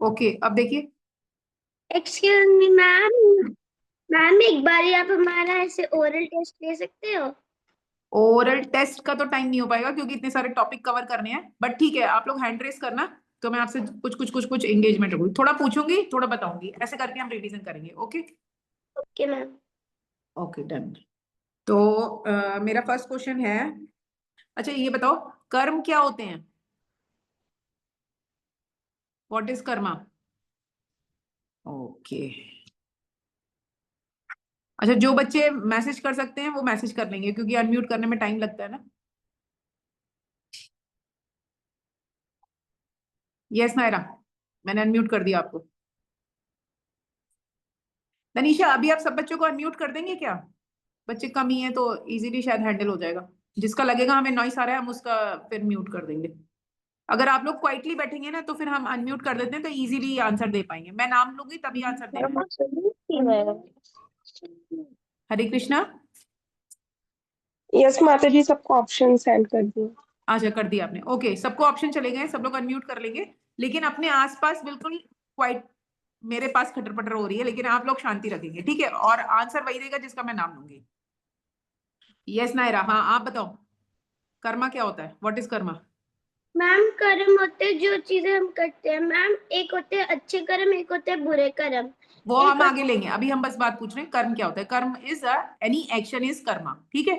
Okay, अब देखिए। Excuse me ma'am. Ma'am एक बार आप हमारा ऐसे ओरल टेस्ट ले सकते हो? ओरल टेस्ट का तो टाइम नहीं हो पाएगा क्योंकि इतने सारे टॉपिक कवर करने हैं, बट ठीक है, आप लोग हैंड रेस करना। तो मैं आपसे कुछ एंगेजमेंट रखूंगी, थोड़ा पूछूंगी थोड़ा बताऊंगी, ऐसे करके हम रिवीजन करेंगे। Okay. Okay ma'am. Okay done. तो मेरा फर्स्ट क्वेश्चन है, अच्छा ये बताओ, कर्म क्या होते हैं? What is Karma? ओके। अच्छा, जो बच्चे मैसेज कर सकते हैं वो मैसेज कर लेंगे क्योंकि अनम्यूट करने में टाइम लगता है ना। यस नायरा, मैंने अनम्यूट कर दिया आपको। तनीषा, अभी आप सब बच्चों को अनम्यूट कर देंगे क्या? बच्चे कम ही हैं तो इजीली शायद हैंडल हो जाएगा। जिसका लगेगा हमें नॉइस आ रहा है हम उसका फिर म्यूट कर देंगे। अगर आप लोग क्वाइटली बैठेंगे ना तो फिर हम अनम्यूट कर देते हैं तो इजीली आंसर दे पाएंगे। मैं नाम लूंगी तभी आंसर देना है। हरे कृष्णा। यस माता जी, सबको ऑप्शन सेंड कर दिए। अच्छा, कर दिया आपने। ओके, सबको ऑप्शन चले गए, सब लोग अनम्यूट कर लेंगे। लेकिन अपने आसपास बिल्कुल क्वाइट, मेरे पास खटर पटर हो रही है लेकिन आप लोग शांति रखेंगे, ठीक है? और आंसर वही देगा जिसका मैं नाम लूंगी। यस नायरा, हाँ आप बताओ, कर्मा क्या होता है? What is Karma? मैम कर्म होते हैं जो चीजें हम करते हैं मैम। एक होते हैं अच्छे कर्म, एक होते हैं बुरे कर्म। वो एक हम आगे लेंगे, अभी हम बस बात पूछ रहे हैं कर्म क्या होता है। कर्म is any action is Karma, ठीक है?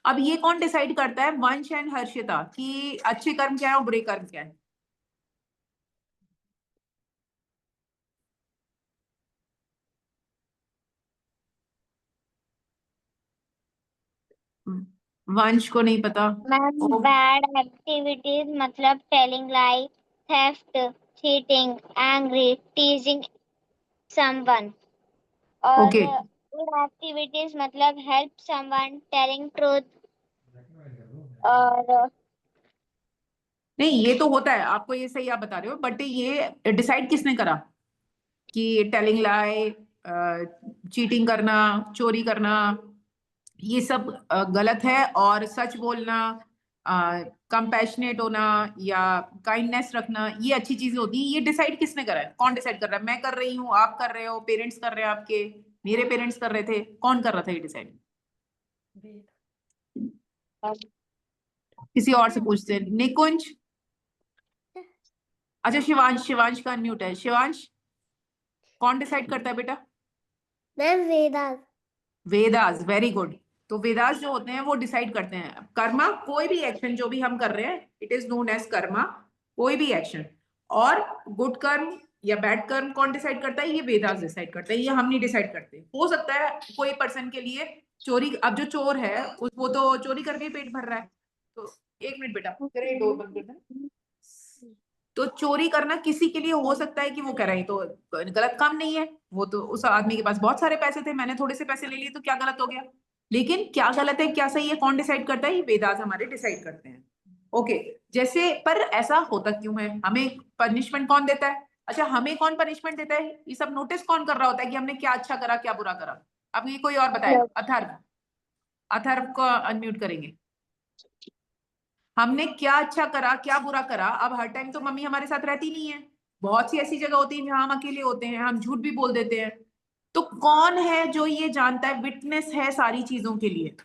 अब ये कौन डिसाइड करता है, वंश एंड हर्षिता, कि अच्छे कर्म क्या है और बुरे कर्म क्या है? वंश को नहीं पता। मैम बैड एक्टिविटीज मतलब टेलिंग लाई, थेफ्ट, चीटिंग, एंग्री, टीजिंग समवन। और ओके, गुड एक्टिविटीज मतलब हेल्प समवन, टेलिंग ट्रूथ। और नहीं ये तो होता है, आपको ये सही आप बता रहे हो, बट ये डिसाइड किसने करा कि टेलिंग लाई, चीटिंग करना, चोरी करना, ये सब गलत है, और सच बोलना, कंपैशनेट होना या काइंडनेस रखना, ये अच्छी चीजें होती है। ये डिसाइड किसने करा है? कौन डिसाइड कर रहा है? मैं कर रही हूँ, आप कर रहे हो, पेरेंट्स कर रहे हैं आपके, मेरे पेरेंट्स कर रहे थे, कौन कर रहा था ये डिसाइड? किसी और से पूछते हैं। निकुंज। अच्छा शिवांश, शिवांश का अनम्यूट है। शिवांश, कौन डिसाइड करता है बेटा? Ma'am Vedas. Vedas, very good. तो वेदास जो होते हैं वो डिसाइड करते हैं कर्मा, कोई भी एक्शन जो भी हम कर रहे हैं it is known as karma, कोई भी एक्शन। और गुड कर्म या बैड कर्म कौन डिसाइड करता है? ये वेदास डिसाइड करता है, ये हम नहीं डिसाइड करते। हो सकता है कोई पर्सन के लिए चोरी, अब जो चोर है वो तो चोरी करके ही पेट भर रहा है। तो एक मिनट बेटा, तेरे डोर बंद कर दे। तो चोरी करना किसी के लिए हो सकता है कि वो कह रहे हैं तो गलत काम नहीं है, वो तो उस आदमी के पास बहुत सारे पैसे थे, मैंने थोड़े से पैसे ले लिए तो क्या गलत हो गया? लेकिन क्या गलत है क्या सही है कौन डिसाइड करता है? ये वेदास हमारे डिसाइड करते हैं। ओके। जैसे पर ऐसा होता क्यों है? हमें पनिशमेंट कौन देता है? अच्छा, हमें कौन पनिशमेंट देता है? ये सब नोटिस कौन कर रहा होता है कि हमने क्या अच्छा करा क्या बुरा करा? अब ये कोई और बताएगा। अथर्व, अथर्व को अनम्यूट करेंगे। हमने क्या अच्छा करा क्या बुरा करा? अब हर टाइम तो मम्मी हमारे साथ रहती नहीं है, बहुत सी ऐसी जगह होती है जहां हम अकेले होते हैं, हम झूठ भी बोल देते हैं। तो कौन है जो ये जानता है, विटनेस है सारी चीजों के लिए?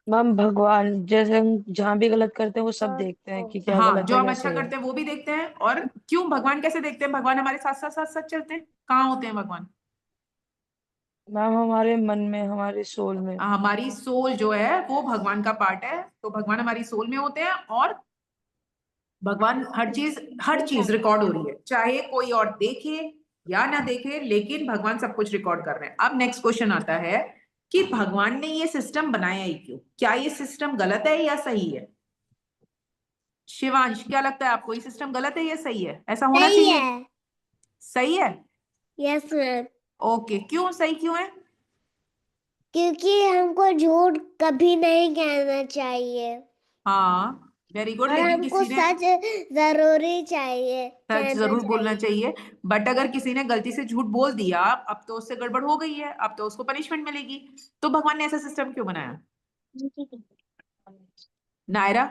मैम भगवान, जैसे हम जहाँ भी गलत करते हैं वो सब देखते हैं कि क्या हाँ, गलत जो है हम क्या अच्छा सही है। करते हैं वो भी देखते हैं। और क्यों भगवान कैसे देखते हैं? भगवान हमारे साथ साथ साथ साथ चलते हैं। कहाँ होते हैं भगवान? मैम हमारे मन में, हमारे सोल में। हमारी सोल जो है वो भगवान का पार्ट है, तो भगवान हमारी सोल में होते हैं। और भगवान हर चीज रिकॉर्ड हो रही है, चाहे कोई और देखे या ना देखे, लेकिन भगवान सब कुछ रिकॉर्ड कर रहे हैं। अब नेक्स्ट क्वेश्चन आता है कि भगवान ने ये सिस्टम बनाया ही क्यों? क्या ये सिस्टम गलत है या सही है? शिवांश, क्या लगता है आपको, ये सिस्टम गलत है या सही है? ऐसा होना सही चाहिए? है। सही है। Yes ma'am. ओके, क्यों सही क्यों है? क्योंकि हमको झूठ कभी नहीं कहना चाहिए हाँ, वेरी गुड। और लेकिन हमको किसी ने सच जरूरी चाहिए सच कहना जरूर बोलना चाहिए। चाहिए, बट अगर किसी ने गलती से झूठ बोल दिया, अब तो उससे गड़बड़ हो गई है, अब तो उसको पनिशमेंट मिलेगी। तो भगवान ने ऐसा सिस्टम क्यों बनाया? नायरा,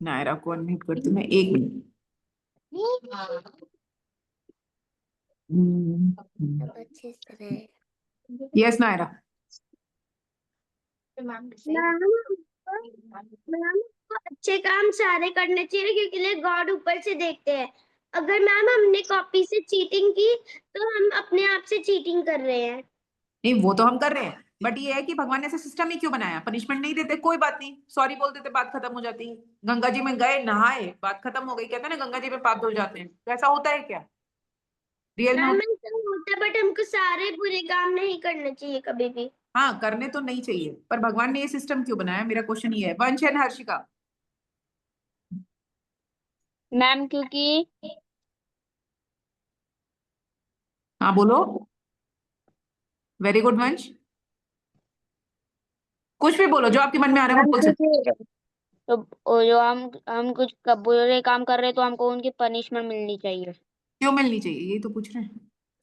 नायरा को अनम्यूट करती हूँ मैं, एक मिनट। अब अच्छे से रहे। यस नायरा। मैम को अच्छे काम सारे करने चाहिए क्योंकि गॉड ऊपर से देखते हैं। अगर मैम हमने कॉपी से चीटिंग की तो हम अपने आप से चीटिंग कर रहे हैं। नहीं वो तो हम कर रहे हैं, बट ये है कि भगवान ने ऐसा सिस्टम ही क्यों बनाया? पनिशमेंट नहीं देते, कोई बात नहीं, सॉरी बोल देते, बात खत्म हो जाती है। गंगा जी में गए, नहाए, बात खत्म हो गई। कहते हैं ना गंगा जी में पाप धुल जाते हैं, तो ऐसा होता है क्या? रियल में मैम ऐसा होता है बट हमको सारे बुरे काम नहीं करने चाहिए कभी भी। हाँ, करने तो नहीं चाहिए, पर भगवान ने ये सिस्टम क्यों बनाया? मेरा क्वेश्चन ये है। वंश एंड हर्षिका। मैम क्योंकि हाँ बोलो। वेरी गुड वंश, कुछ भी बोलो जो आपके मन में आ रहा है वो मैम बोल सकते क्योंकि तो वो जो हम कुछ बुरे काम कर रहे हैं तो हमको उनकी पनिशमेंट मिलनी चाहिए, हैं। क्यों मिलनी चाहिए, ये तो पूछ रहे हैं।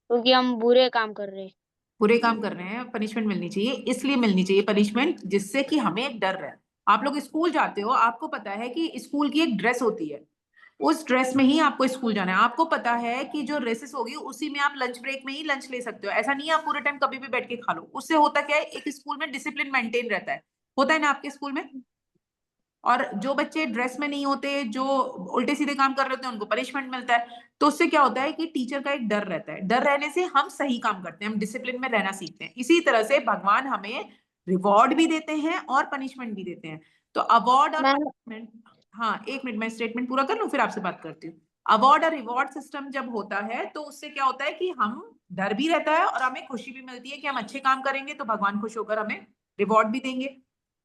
क्योंकि हम बुरे काम कर रहे हैं। बुरे काम कर रहे हैं, पनिशमेंट मिलनी चाहिए, इसलिए मिलनी चाहिए पनिशमेंट जिससे कि हमें एक डर रहे। आप लोग स्कूल जाते हो, आपको पता है कि स्कूल की एक ड्रेस होती है, उस ड्रेस में ही आपको स्कूल जाना है। आपको पता है कि जो रेसेस होगी उसी में आप लंच ब्रेक में ही लंच ले सकते हो। ऐसा नहीं है आप पूरे टाइम कभी भी बैठ के खा लो। उससे होता क्या है, एक स्कूल में डिसिप्लिन मेंटेन रहता है। होता है ना आपके स्कूल में? और जो बच्चे ड्रेस में नहीं होते, जो उल्टे सीधे काम कर रहे होते हैं, उनको पनिशमेंट मिलता है। तो उससे क्या होता है कि टीचर का एक डर रहता है। डर रहने से हम सही काम करते हैं, हम डिसिप्लिन में रहना सीखते हैं। इसी तरह से भगवान हमें रिवॉर्ड भी देते हैं और पनिशमेंट भी देते हैं। तो अवार्ड और मैम पनिशमेंट, हाँ एक मिनट मैं स्टेटमेंट पूरा कर लूं फिर आपसे बात करती हूँ। अवार्ड और रिवॉर्ड सिस्टम जब होता है तो उससे क्या होता है कि हम डर भी रहता है और हमें खुशी भी मिलती है कि हम अच्छे काम करेंगे तो भगवान खुश होकर हमें रिवॉर्ड भी देंगे।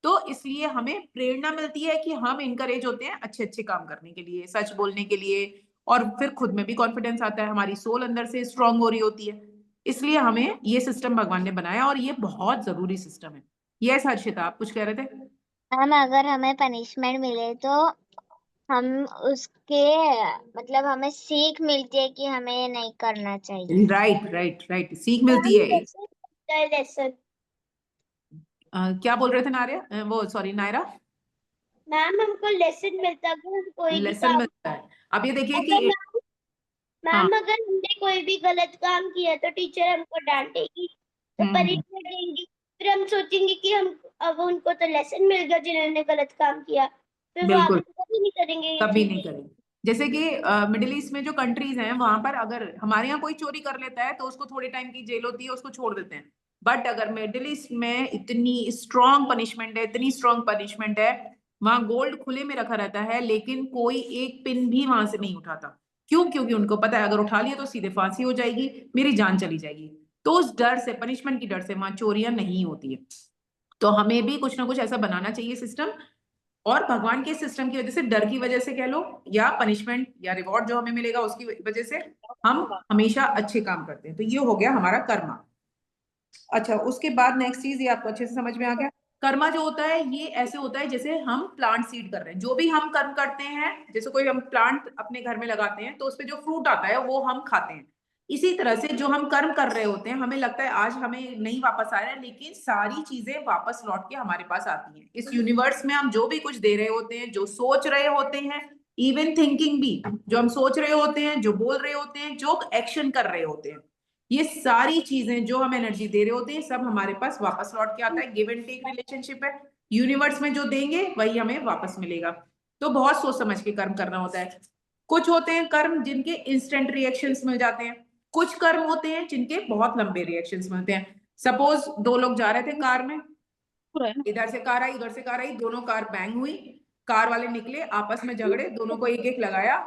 तो इसलिए हमें प्रेरणा मिलती है कि हम इनकरेज होते हैं अच्छे अच्छे काम करने के लिए, सच बोलने के लिए, और फिर खुद में भी कॉन्फिडेंस आता है, हमारी सोल अंदर से स्ट्रांग हो रही होती है। इसलिए हमें ये सिस्टम भगवान ने बनाया और ये बहुत जरूरी सिस्टम है। यस हर्षिता, आप कुछ कह रहे थे? मैम अगर हमें पनिशमेंट मिले तो हम उसके मतलब हमें सीख मिलती है कि हमें ये नहीं करना चाहिए। राइट राइट राइट, सीख मिलती है। लेसन क्या बोल रहे थे नारिया, वो सॉरी नायरा? मैम हमको लेसन मिलता है अगर हम कोई भी लेसन काम मिलता है। अब ये देखिए अगर कि हाँ, मैम अगर हमने कोई भी गलत काम किया तो टीचर हमको डांटेगी तो हम्म, पनिशमेंट देंगी। फिर हम सोचेंगे कि हम अब उनको तो लेसन मिल गया जिन्होंने गलत काम किया, फिर वो आगे बिल्कुल कभी नहीं करेंगे ये कभी चीज। नहीं करेंगे। जैसे कि मिडिल ईस्ट में जो कंट्रीज हैं वहां पर अगर हमारे यहाँ कोई चोरी कर लेता है तो उसको थोड़े टाइम की जेल होती है, उसको छोड़ देते हैं। बट अगर मिडिल ईस्ट में इतनी स्ट्रॉन्ग पनिशमेंट है, इतनी स्ट्रॉन्ग पनिशमेंट है, वहां गोल्ड खुले में रखा रहता है लेकिन कोई एक पिन भी वहां से नहीं उठाता। क्यों? क्योंकि उनको पता है अगर उठा लिया तो सीधे फांसी हो जाएगी, मेरी जान चली जाएगी। तो उस डर से, पनिशमेंट की डर से वहां चोरियां नहीं होती है। तो हमें भी कुछ ना कुछ ऐसा बनाना चाहिए सिस्टम। और भगवान के सिस्टम की वजह से, डर की वजह से कह लो, या पनिशमेंट या रिवॉर्ड जो हमें मिलेगा उसकी वजह से हम हमेशा अच्छे काम करते हैं। तो ये हो गया हमारा कर्मा। अच्छा, उसके बाद नेक्स्ट चीज, ये आपको अच्छे से समझ में आ गया? कर्मा जो होता है ये ऐसे होता है जैसे हम प्लांट सीड कर रहे हैं। जो भी हम कर्म करते हैं, जैसे कोई हम प्लांट अपने घर में लगाते हैं तो उसपे जो फ्रूट आता है वो हम खाते हैं। इसी तरह से जो हम कर्म कर रहे होते हैं, हमें लगता है आज हमें नहीं वापस आ रहा है, लेकिन सारी चीजें वापस लौट के हमारे पास आती हैं। इस यूनिवर्स में हम जो भी कुछ दे रहे होते हैं, जो सोच रहे होते हैं, इवन थिंकिंग भी, जो हम सोच रहे होते हैं, जो बोल रहे होते हैं, जो एक्शन कर रहे होते हैं, ये सारी चीजें जो हम एनर्जी दे रहे होते हैं सब हमारे पास वापस लौट के आता है। गिव एंड टेक रिलेशनशिप है। यूनिवर्स में जो देंगे वही हमें वापस मिलेगा। तो बहुत सोच समझ के कर्म करना होता है। कुछ होते हैं कर्म जिनके इंस्टेंट रिएक्शंस मिल जाते हैं, कुछ कर्म होते हैं जिनके बहुत लंबे रिएक्शंस मिलते हैं। सपोज दो लोग जा रहे थे कार में, इधर से कार आई, उधर से कार आई, दोनों कार बैंग हुई, कार वाले निकले, आपस में झगड़े, दोनों को एक एक लगाया,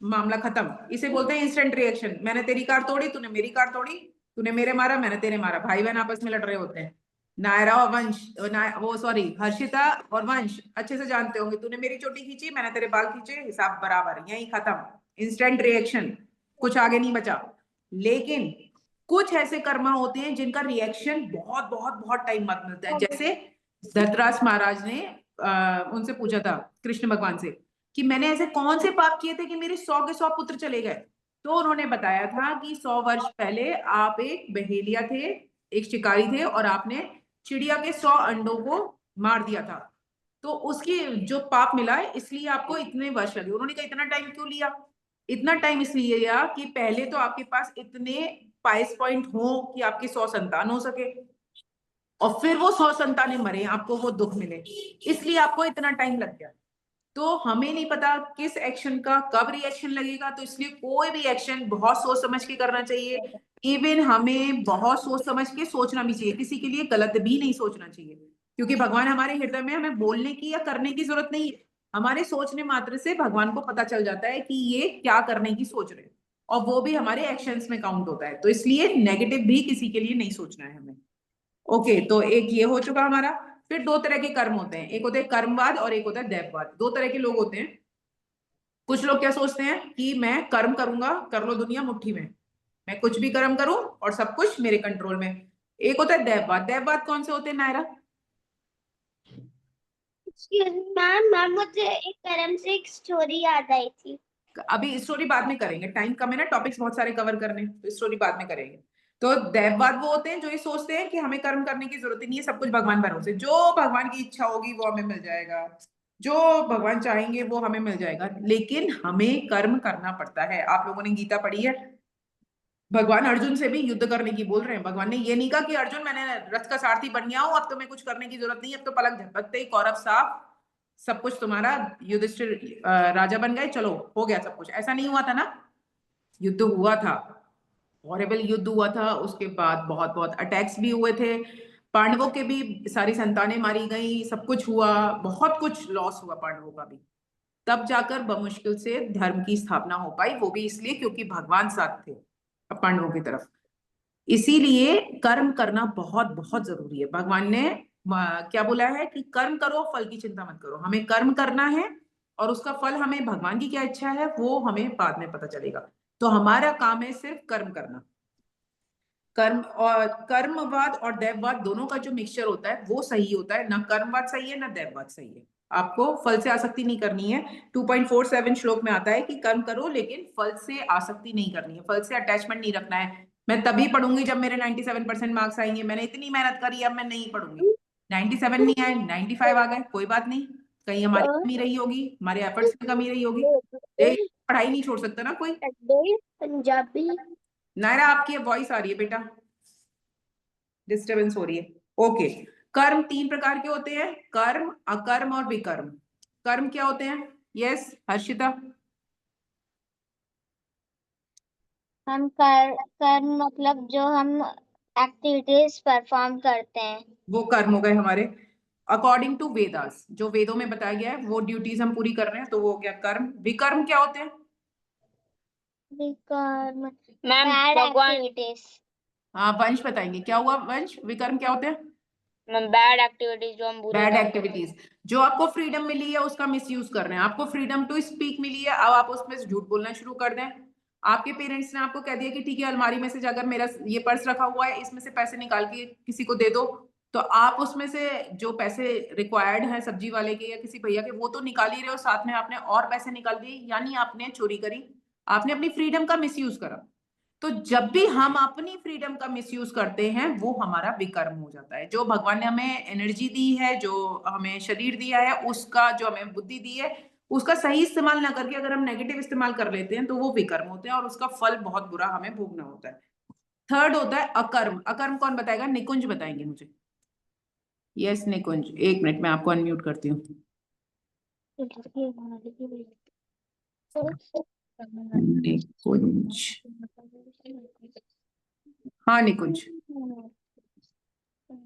मामला खत्म। इसे बोलते हैं इंस्टेंट रिएक्शन। मैंने तेरी कार तोड़ी, तूने मेरी कार तोड़ी, तूने मेरे मारा, मैंने तेरे मारा। भाई बहन आपस में लड़ रहे होते हैं। नायरा और वंश, वो सॉरी हर्षिता और वंश अच्छे से जानते होंगे, तूने मेरी चोटी खींची, मैंने तेरे बाल खींचे, हिसाब बराबर, यही खत्म। इंस्टेंट रिएक्शन, कुछ आगे नहीं बचा। लेकिन कुछ ऐसे कर्मा होते हैं जिनका रिएक्शन बहुत बहुत बहुत टाइम बाद मिलता है। जैसे धृतराष्ट्र महाराज ने उनसे पूछा था कृष्ण भगवान से कि मैंने ऐसे कौन से पाप किए थे कि मेरे 100 के 100 पुत्र चले गए। तो उन्होंने बताया था कि 100 वर्ष पहले आप एक बहेलिया थे, एक शिकारी थे, और आपने चिड़िया के 100 अंडों को मार दिया था। तो उसकी जो पाप मिला है इसलिए आपको इतने वर्ष लगे। उन्होंने कहा इतना टाइम क्यों लिया? इतना टाइम इसलिए लिया कि पहले तो आपके पास इतने पाइस पॉइंट हो कि आपके 100 संतान हो सके, और फिर वो 100 संतानें मरे, आपको वो दुख मिले, इसलिए आपको इतना टाइम लग गया। तो हमें नहीं पता किस एक्शन का कब रिएक्शन लगेगा, तो इसलिए कोई भी एक्शन बहुत सोच समझ के करना चाहिए। इवन हमें बहुत सोच समझ के सोचना भी चाहिए, किसी के लिए गलत भी नहीं सोचना चाहिए, क्योंकि भगवान हमारे हृदय में, हमें बोलने की या करने की जरूरत नहीं है, हमारे सोचने मात्र से भगवान को पता चल जाता है कि ये क्या करने की सोच रहे हैं, और वो भी हमारे एक्शंस में काउंट होता है। तो इसलिए नेगेटिव भी किसी के लिए नहीं सोचना है हमें। ओके, तो एक ये हो चुका हमारा। फिर दो तरह के कर्म होते हैं, एक होते हैं कर्मवाद और एक होता है दैववाद। दो तरह के लोग होते हैं। कुछ लोग क्या सोचते हैं कि मैं कर्म करूंगा, कर लो दुनिया मुट्ठी में, मैं कुछ भी कर्म करूं और सब कुछ मेरे कंट्रोल में। एक होता है दैववाद। दैववाद कौन से होते हैं नायरा? मैम मैम मुझे एक कर्म से एक स्टोरी याद आई थी। अभी स्टोरी बाद में करेंगे, टाइम कम है ना, टॉपिक्स बहुत सारे कवर करने, तो स्टोरी बाद में करेंगे। तो दैववाद वो होते हैं जो ये सोचते हैं कि हमें कर्म करने की जरूरत ही नहीं है, सब कुछ भगवान भरोसे, जो भगवान की इच्छा होगी वो हमें मिल जाएगा, जो भगवान चाहेंगे वो हमें मिल जाएगा। लेकिन हमें कर्म करना पड़ता है। आप लोगों ने गीता पढ़ी है, भगवान अर्जुन से भी युद्ध करने की बोल रहे हैं। भगवान ने ये नहीं कहा कि अर्जुन मैंने रथ का सारथी बन गया हूं, अब तुम्हें कुछ करने की जरूरत नहीं है, अब तो पलक झपकते ही कौरव साहब सब कुछ तुम्हारा, युधिष्ठिर राजा बन गए, चलो हो गया सब कुछ। ऐसा नहीं हुआ था ना, युद्ध हुआ था, हॉरेबल युद्ध हुआ था। उसके बाद बहुत बहुत अटैक्स भी हुए थे, पांडवों के भी सारी संतानें मारी गई, सब कुछ हुआ, बहुत कुछ लॉस हुआ पांडवों का भी। तब जाकर बमुश्किल से धर्म की स्थापना हो पाई, वो भी इसलिए क्योंकि भगवान साथ थे पांडवों की तरफ। इसीलिए कर्म करना बहुत बहुत जरूरी है। भगवान ने क्या बोला है कि कर्म करो, फल की चिंता मत करो। हमें कर्म करना है और उसका फल, हमें भगवान की क्या इच्छा है वो हमें बाद में पता चलेगा। तो हमारा काम है सिर्फ कर्म करना। कर्म और कर्मवाद और दैववाद दोनों का जो मिक्सचर होता है वो सही होता है, ना कर्मवाद सही है ना दैववाद सही है। आपको फल से आसक्ति नहीं करनी है। 2.47 श्लोक में आता है कि कर्म करो लेकिन फल से आसक्ति नहीं करनी है, फल से अटैचमेंट नहीं रखना है। मैं तभी पढ़ूंगी जब मेरे 97% मार्क्स आएंगे, मैंने इतनी मेहनत करी अब मैं नहीं पढ़ूंगी। 97 नहीं आए, 95 आ गए, कोई बात नहीं, कहीं हमारी कमी रही होगी, हमारे एफर्ट्स में कमी रही होगी। पढ़ाई नहीं छोड़ सकता ना कोई। पंजाबी। नायरा आपकी वॉइस आ रही है बेटा, डिस्टरबेंस हो रही है। ओके, कर्म तीन प्रकार के होते हैं, कर्म, अकर्म और विकर्म। कर्म क्या होते हैं? यस हर्षिता। हम कर मतलब जो हम एक्टिविटीज परफॉर्म करते हैं। वो कर्म हो गए हमारे अकॉर्डिंग टू वेदास, जो वेदों में बताया गया है वो ड्यूटीज हम पूरी कर रहे हैं, तो वो हो गया कर्म। विकर्म क्या होते हैं? विकर्म मैम बैड भगवान, एक्टिविटीज। हाँ वंश बताएंगे क्या हुआ। वंश, विकर्म क्या होते हैं? मैम बैड एक्टिविटीज जो हम बुरे बैड काम करते हैं। एक्टिविटीज। जो आपको फ्रीडम मिली है उसका मिसयूज कर रहे हैं। आपको फ्रीडम टू स्पीक मिली है, अब आप उसमें से झूठ बोलना शुरू कर दें। आपके पेरेंट्स ने आपको कह दिया कि ठीक है अलमारी में से जाकर मेरा ये पर्स रखा हुआ है, इसमें से पैसे निकाल के किसी को दे दो, तो आप उसमें से जो पैसे रिक्वायर्ड हैं सब्जी वाले के या किसी भैया के, वो तो निकाल ही रहे हो, साथ में आपने और पैसे निकाल दिए, यानी आपने चोरी करी, आपने अपनी फ्रीडम का मिसयूज करा। तो जब भी हम अपनी फ्रीडम का मिसयूज करते हैं वो हमारा विकर्म हो जाता है। जो भगवान ने हमें एनर्जी दी है, जो हमें शरीर दिया है, उसका जो हमें बुद्धि दी है, उसका सही इस्तेमाल ना करके अगर हम नेगेटिव इस्तेमाल कर लेते हैं तो वो विकर्म होते हैं और उसका फल बहुत बुरा हमें भोगना होता है। थर्ड होता है अकर्म। अकर्म कौन बताएगा? निकुंज बताएंगे मुझे। यस निकुंज, एक मिनट में आपको अनम्यूट करती हूँ। निकुंज, हाँ निकुंज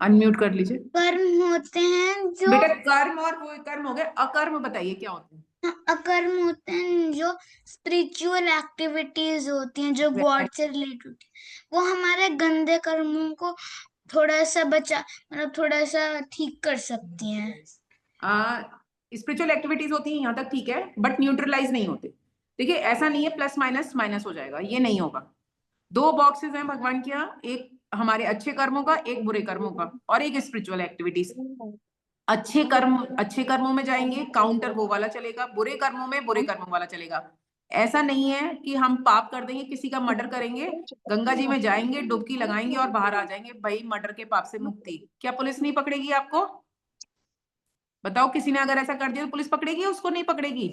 अनम्यूट कर लीजिए। कर्म होते हैं जो बेटा कर्म और वो कर्म हो गए, अकर्म बताइए क्या होते हैं? अकर्म होते हैं जो स्पिरिचुअल एक्टिविटीज होती हैं जो गॉड से रिलेटेड, वो हमारे गंदे कर्मों को थोड़ा सा बचा, मतलब थोड़ा सा ठीक कर सकती हैं। स्पिरिचुअल एक्टिविटीज होती हैं यहाँ तक ठीक है, बट न्यूट्रलाइज नहीं होते। देखिए ऐसा नहीं है प्लस माइनस माइनस हो जाएगा, ये नहीं होगा। दो बॉक्सेस हैं भगवान के यहाँ, एक हमारे अच्छे कर्मों का, एक बुरे कर्मों का, और एक स्पिरिचुअल एक्टिविटीज। अच्छे कर्मों में जाएंगे, काउंटर वो वाला चलेगा, बुरे कर्मों में बुरे कर्मों वाला चलेगा। ऐसा नहीं है कि हम पाप कर देंगे, किसी का मर्डर करेंगे, गंगा जी में जाएंगे, डुबकी लगाएंगे और बाहर आ जाएंगे, भाई मर्डर के पाप से मुक्ति, क्या पुलिस नहीं पकड़ेगी आपको? बताओ, किसी ने अगर ऐसा कर दिया तो पुलिस पकड़ेगी? उसको नहीं पकड़ेगी।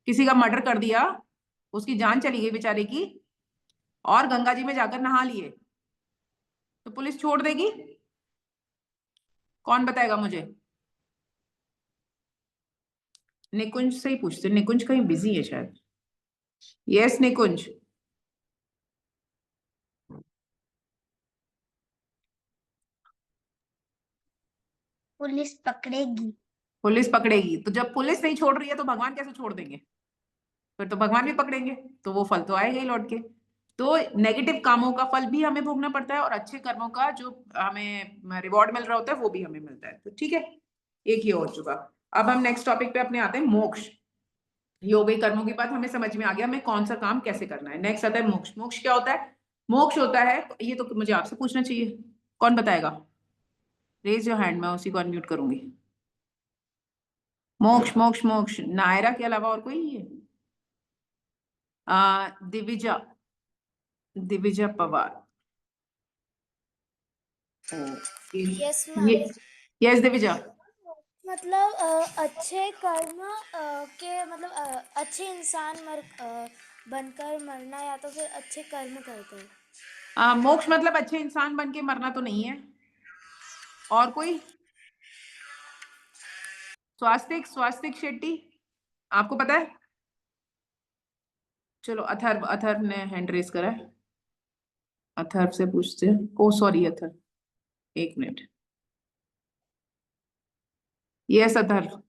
किसी का मर्डर कर दिया, उसकी जान चली गई बेचारे की, और गंगा जी में जाकर नहा लिए, तो पुलिस छोड़ देगी? कौन बताएगा मुझे? निकुंज से ही पूछते, निकुंज कहीं बिजी है शायद। यस निकुंज। पुलिस पकड़ेगी। पुलिस पकड़ेगी, तो जब पुलिस नहीं छोड़ रही है तो भगवान कैसे छोड़ देंगे? फिर तो भगवान भी पकड़ेंगे, तो वो फल तो आएगा ही लौट के। तो नेगेटिव कामों का फल भी हमें भोगना पड़ता है, और अच्छे कर्मों का जो हमें रिवॉर्ड मिल रहा होता है वो भी हमें मिलता है। तो ठीक है, एक ही हो चुका। अब हम नेक्स्ट टॉपिक पे अपने आते हैं, मोक्ष। ये हो गई कर्मों की बात, हमें समझ में आ गया हमें कौन सा काम कैसे करना है। नेक्स्ट आता है मोक्ष। मोक्ष क्या होता है? मोक्ष होता है, ये तो मुझे आपसे पूछना चाहिए, कौन बताएगा? रेज योर हैंड, मैं उसी को अनम्यूट करूंगी। मोक्ष मोक्ष मोक्ष, नायरा के अलावा और कोई है? दिविजा, दिविजा पवार। यस ये मैम। यस दिविजा। मतलब अच्छे कर्म के मतलब अच्छे इंसान बनकर मरना, या तो फिर अच्छे कर्म करकर। मोक्ष मतलब अच्छे इंसान बन के मरना तो नहीं है। और कोई? स्वास्तिक, स्वास्तिक शेट्टी, आपको पता है? चलो अथर्व, अथर्व ने हैंड रेस करा है, अथर्व से पूछते हैं। ओ सॉरी अथर्व, एक मिनट। यस अथर्व।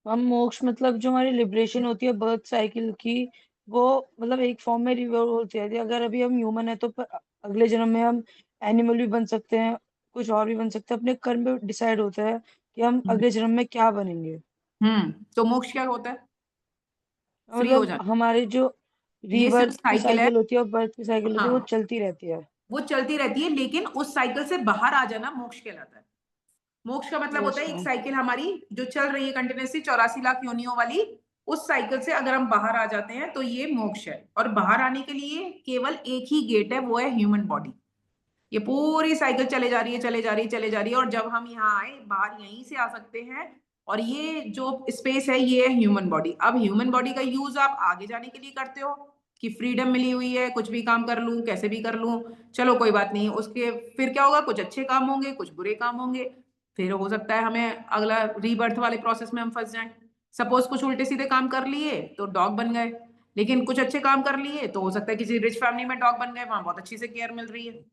हम मोक्ष मतलब जो हमारी लिबरेशन होती है बर्थ साइकिल की, वो मतलब एक फॉर्म में रिवॉल्व होती है। अगर अभी हम ह्यूमन है तो अगले जन्म में हम एनिमल भी बन सकते हैं, कुछ और भी बन सकते हैं। अपने कर्म पे डिसाइड होता है कि हम अगले जन्म में क्या बनेंगे। तो मोक्ष क्या होता है? फ्री हो मतलब जाना। हमारे जो ये सिर्फ रीबर्थ की साइकिल है। साइकिल होती है और बर्थ की साइकिल होती है, वो हाँ, चलती रहती है। वो चलती रहती है, लेकिन उस साइकिल से बाहर आ जाना मोक्ष कहलाता है। मोक्ष का मतलब होता यस है एक मैम। साइकिल हमारी जो चल रही है कंटिन्यूसली 84 लाख योनियों वाली, उस साइकिल से अगर हम बाहर आ जाते हैं तो ये मोक्ष है। और बाहर आने के लिए केवल एक ही गेट है, वो है ह्यूमन बॉडी। ये पूरी साइकिल चले जा रही है, चले जा रही है, चले जा रही है, और जब हम यहाँ आए बाहर यहीं से आ सकते हैं। और ये जो स्पेस है ये है ह्यूमन बॉडी। अब ह्यूमन बॉडी का यूज आप आगे जाने के लिए करते हो कि फ्रीडम मिली हुई है, कुछ भी काम कर लूं, कैसे भी कर लूं, चलो कोई बात नहीं। उसके फिर क्या होगा? कुछ अच्छे काम होंगे, कुछ बुरे काम होंगे। फिर हो सकता है हमें अगला रीबर्थ वाले प्रोसेस में हम फंस जाएं। सपोज कुछ उल्टे सीधे काम कर लिए तो डॉग बन गए, लेकिन कुछ अच्छे काम कर लिए तो हो सकता है किसी रिच फैमिली में डॉग बन गए, वहां बहुत अच्छी से केयर मिल रही है।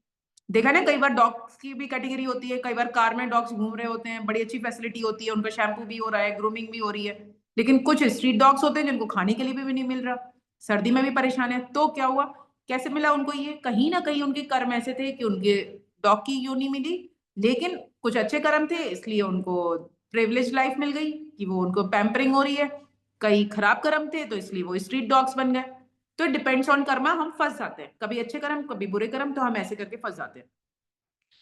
देखा ना, कई बार डॉग्स की भी कैटेगरी होती है, कई बार कार में डॉग्स घूम रहे होते हैं, बड़ी अच्छी फैसिलिटी होती है, उनका शैम्पू भी हो रहा है, ग्रूमिंग भी हो रही है। लेकिन कुछ स्ट्रीट डॉग्स होते हैं जिनको खाने के लिए भी नहीं मिल रहा, सर्दी में भी परेशान है। तो क्या हुआ? कैसे मिला उनको? ये कहीं ना कहीं उनके कर्म ऐसे थे कि उनके डॉग की योनि मिली, लेकिन कुछ अच्छे कर्म थे इसलिए उनको प्रिविलेज लाइफ मिल गई कि वो उनको पैम्परिंग हो रही है। कई खराब कर्म थे तो इसलिए वो स्ट्रीट डॉग्स बन गए। तो डिपेंड्स ऑन कर्मा, हम फंस जाते हैं, कभी अच्छे कर्म कभी बुरे कर्म, तो हम ऐसे करके फंस जाते हैं।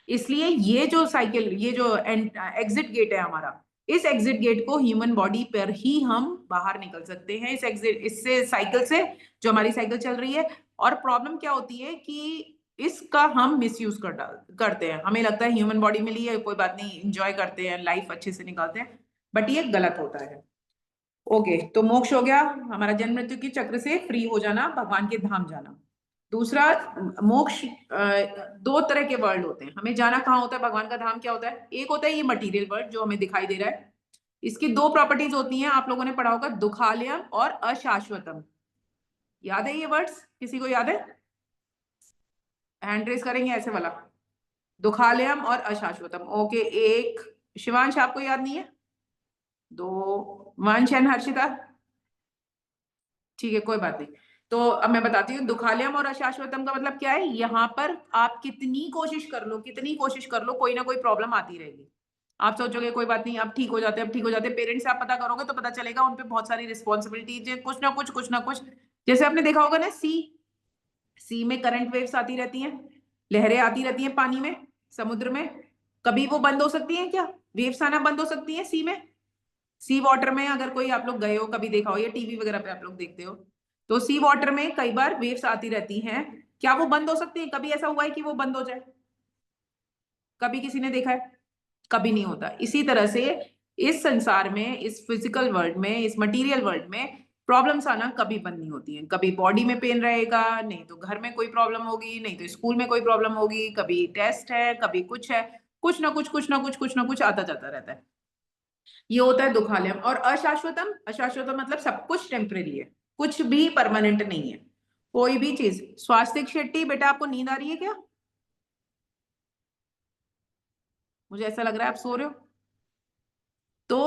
इसलिए ये जो साइकिल, ये जो एग्जिट गेट है हमारा, इस एग्जिट गेट को ह्यूमन बॉडी पर ही हम बाहर निकल सकते हैं, इस एग्जिट, इससे साइकिल से जो हमारी साइकिल चल रही है। और प्रॉब्लम क्या होती है कि इसका हम मिसयूज करते हैं। हमें लगता है ह्यूमन बॉडी मिली है, कोई बात नहीं, एंजॉय करते हैं, लाइफ अच्छे से निकालते हैं, बट ये गलत होता है। ओके, तो मोक्ष हो गया हमारा जन्म मृत्यु की चक्र से फ्री हो जाना, भगवान के धाम जाना। दूसरा, मोक्ष, दो तरह के वर्ल्ड होते हैं, हमें जाना कहाँ होता है, भगवान का धाम क्या होता है? एक होता है ये मटीरियल वर्ल्ड जो हमें दिखाई दे रहा है, इसकी दो प्रॉपर्टीज होती हैं, आप लोगों ने पढ़ा होगा, दुखालयम और अशाश्वतम। याद है ये वर्ड्स? किसी को याद है? हैंड रेस करेंगे ऐसे वाला, दुखालयम और अशाश्वतम। ओके, एक शिवांश, आपको याद नहीं है? दो, वंश एंड हर्षिता, ठीक है कोई बात नहीं। तो अब मैं बताती हूँ, दुखालयम और अशाश्वतम का मतलब क्या है। यहाँ पर आप कितनी कोशिश कर लो, कितनी कोशिश कर लो, कोई ना कोई प्रॉब्लम आती रहेगी। आप सोचोगे कोई बात नहीं, अब ठीक हो जाते, अब ठीक हो जाते। पेरेंट्स से आप पता करोगे तो पता चलेगा उन पे बहुत सारी रिस्पॉन्सिबिलिटीज है, कुछ ना कुछ, कुछ ना कुछ। जैसे आपने देखा होगा ना, सी में करंट वेव्स आती रहती हैं, लहरें आती रहती हैं पानी में, समुद्र में। कभी वो बंद हो सकती हैं क्या? वेव्स आना बंद हो सकती है सी में? सी वाटर में अगर कोई आप लोग गए हो, कभी देखा हो, या टीवी वगैरह पे आप लोग देखते हो, तो सी वाटर में कई बार वेव्स आती रहती हैं। क्या वो बंद हो सकती है? कभी ऐसा हुआ है कि वो बंद हो जाए? कभी किसी ने देखा है? कभी नहीं होता। इसी तरह से इस संसार में, इस फिजिकल वर्ल्ड में, इस मटेरियल वर्ल्ड में प्रॉब्लम्स आना कभी बंद नहीं होती हैं। कभी बॉडी में पेन रहेगा, नहीं तो घर में कोई प्रॉब्लम होगी, नहीं तो स्कूल में कोई प्रॉब्लम होगी, कभी टेस्ट है, कभी कुछ है, कुछ ना कुछ आता जाता रहता है। ये होता है दुखालयम। और अशाश्वतम, अशाश्वतम मतलब सब कुछ टेम्परेरी है, कुछ भी परमानेंट नहीं है, कोई भी चीज। स्वास्तिक शेट्टी, बेटा आपको नींद आ रही है क्या? मुझे ऐसा लग रहा है आप सो रहे हो। तो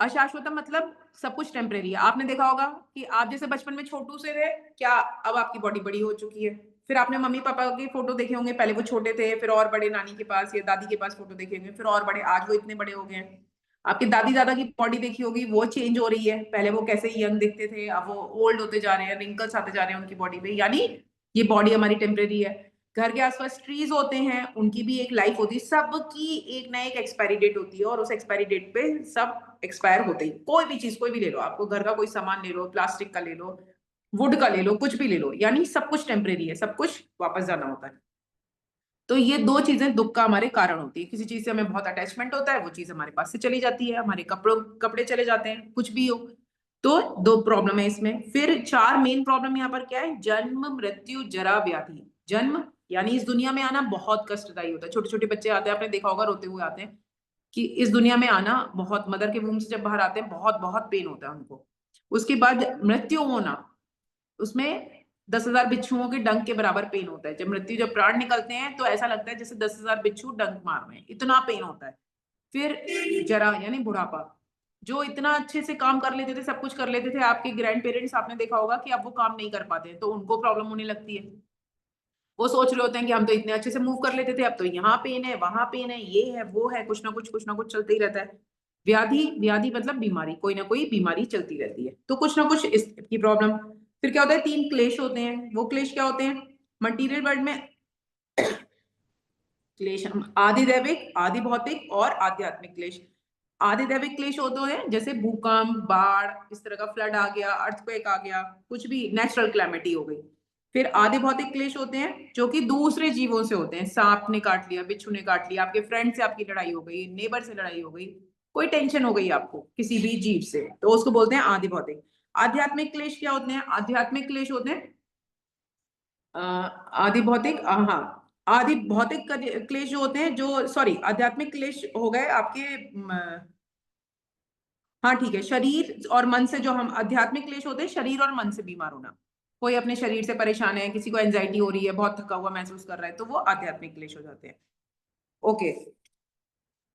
अशाश्वतम मतलब सब कुछ टेम्परेरी है। आपने देखा होगा कि आप जैसे बचपन में छोटू से थे, क्या अब आपकी बॉडी बड़ी हो चुकी है। फिर आपने मम्मी पापा की फोटो देखे होंगे, पहले वो छोटे थे, फिर और बड़े नानी के पास या दादी के पास फोटो देखे होंगे, फिर और बड़े, आज वो इतने बड़े हो गए हैं। आपके दादी दादा की बॉडी देखी होगी, वो चेंज हो रही है, पहले वो कैसे यंग दिखते थे, अब वो ओल्ड होते जा रहे हैं, रिंकल्स आते जा रहे हैं उनकी बॉडी पे। यानी ये बॉडी हमारी टेम्परेरी है। घर के आसपास ट्रीज होते हैं, उनकी भी एक लाइफ होती है, सबकी एक ना एक एक्सपायरी डेट होती है, और उस एक्सपायरी डेट पे सब एक्सपायर होते ही। कोई भी चीज, कोई भी ले लो, आपको घर का कोई सामान ले लो, प्लास्टिक का ले लो, वुड का ले लो, कुछ भी ले लो, यानी सब कुछ टेम्परेरी है, सब कुछ वापस जाना होता है। तो ये दो चीजें दुख का हमारे कारण होती है। किसी चीज से हमें बहुत अटैचमेंट होता है, वो चीज हमारे पास से चली जाती है, हमारे कपड़े चले जाते हैं, कुछ भी हो। तो दो प्रॉब्लम है इसमें। फिर 4 मेन प्रॉब्लम यहाँ पर क्या है? जन्म, मृत्यु, जरा, व्याधि। जन्म यानी इस दुनिया में आना बहुत कष्टदायी होता है। छोटे छोटे बच्चे आते हैं, आपने देखा होगा, रोते हुए आते हैं कि इस दुनिया में आना बहुत, मदर के वूम से जब बाहर आते हैं बहुत बहुत पेन होता है उनको। उसके बाद मृत्यु होना, उसमें 10,000 बिच्छुओं के डंक के बराबर पेन होता है। जब मृत्यु, जब प्राण निकलते हैं तो ऐसा लगता है जैसे 10,000 बिच्छू डंक मार रहे हैं, इतना पेन होता है। फिर जरा यानी बुढ़ापा, जो इतना अच्छे से काम कर लेते थे, सब कुछ कर लेते थे, आपके ग्रैंड पेरेंट्स, आपने देखा होगा कि अब वो काम नहीं कर पाते हैं, तो उनको प्रॉब्लम होने लगती है। वो सोच रहे होते हैं कि हम तो इतने अच्छे से मूव कर लेते थे, अब तो यहाँ पेन है, वहां पेन है, ये है, वो है, कुछ ना कुछ चलते ही रहता है। व्याधि, व्याधि मतलब बीमारी, कोई ना कोई बीमारी चलती रहती है, तो कुछ ना कुछ इसकी प्रॉब्लम। फिर क्या होता है? 3 क्लेश होते हैं। वो क्लेश क्या होते हैं? मटीरियल वर्ल्ड में क्लेश, आदि दैविक, आदि भौतिक और आध्यात्मिक क्लेश। आदि दैविक क्लेश होते हैं जैसे भूकंप, बाढ़, इस तरह का फ्लड आ गया, अर्थक्वेक आ गया, कुछ भी नेचुरल क्लैमिटी हो गई। फिर आदि भौतिक क्लेश होते हैं जो कि दूसरे जीवों से होते हैं। सांप ने काट लिया, बिच्छू ने काट लिया, आपके फ्रेंड से आपकी लड़ाई हो गई, नेबर से लड़ाई हो गई, कोई टेंशन हो गई आपको किसी भी जीव से, तो उसको बोलते हैं आदि भौतिक। आध्यात्मिक क्लेश क्या होते हैं? आध्यात्मिक क्लेश होते हैं आदि भौतिक, हाँ, आदि भौतिक क्लेश जो होते हैं, जो सॉरी आध्यात्मिक क्लेश हो गए आपके, हाँ ठीक है, शरीर और मन से। जो हम आध्यात्मिक क्लेश होते हैं शरीर और मन से बीमार होना, कोई अपने शरीर से परेशान है, किसी को एंजाइटी हो रही है, बहुत थका हुआ महसूस कर रहा है, तो वो आध्यात्मिक क्लेश हो जाते हैं। ओके,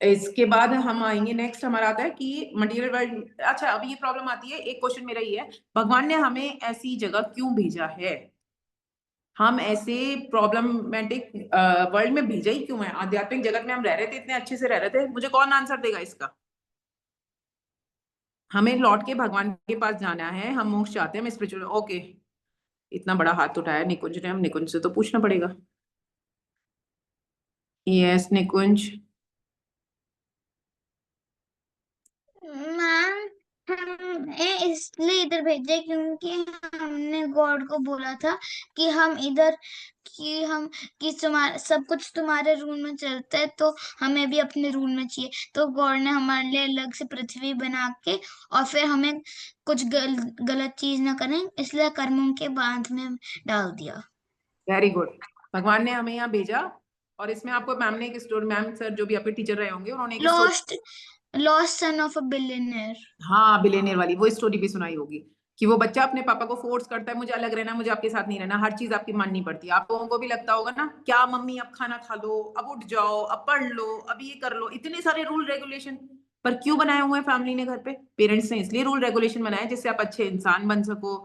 इसके बाद हम आएंगे, नेक्स्ट हमारा आता है कि मटेरियल वर्ल्ड। अच्छा, अब ये प्रॉब्लम आती है, एक क्वेश्चन मेरा ये है, भगवान ने हमें ऐसी जगह क्यों भेजा है? हम ऐसे प्रॉब्लमेटिक वर्ल्ड में भेजा ही क्यों है? आध्यात्मिक जगत में हम रह रहे थे, इतने अच्छे से रह रहे थे। मुझे कौन आंसर देगा इसका? हमें लौट के भगवान के पास जाना है, हम मोक्ष चाहते हैं, हम स्पिरिचुअल। ओके, इतना बड़ा हाथ उठाया निकुंज ने, हम निकुंज से तो पूछना पड़ेगा। यस निकुंज। मैम, हमने इसलिए इधर भेजे क्योंकि हमने गॉड को बोला था कि हम इधर, कि तुम्हारा सब कुछ तुम्हारे रूल में चलता है, तो हमें भी अपने रूल में चाहिए। तो गॉड ने हमारे लिए अलग से पृथ्वी बना के, और फिर हमें कुछ गलत चीज ना करें, इसलिए कर्मों के बांध में डाल दिया। Very good. भगवान ने हमें यहाँ भेजा, और इसमें आपको मैम ने एक स्टोरी, मैम सर जो भी आपके टीचर रहे होंगे, उन्होंने एक lost son of a billionaire, हाँ बिलियनियर वाली वो स्टोरी भी सुनाई होगी, कि वो बच्चा अपने पापा को फोर्स करता है, मुझे अलग रहना, मुझे आपके साथ नहीं रहना, हर चीज आपकी माननी पड़ती है। आप लोगों को भी लगता होगा ना, क्या मम्मी अब खाना खा लो, अब उठ जाओ, अब पढ़ लो, अब ये कर लो, इतने सारे रूल रेगुलेशन। पर क्यों बनाए हुए हैं फैमिली ने घर पे? पेरेंट्स ने इसलिए रूल रेगुलेशन बनाए जिससे आप अच्छे इंसान बन सको,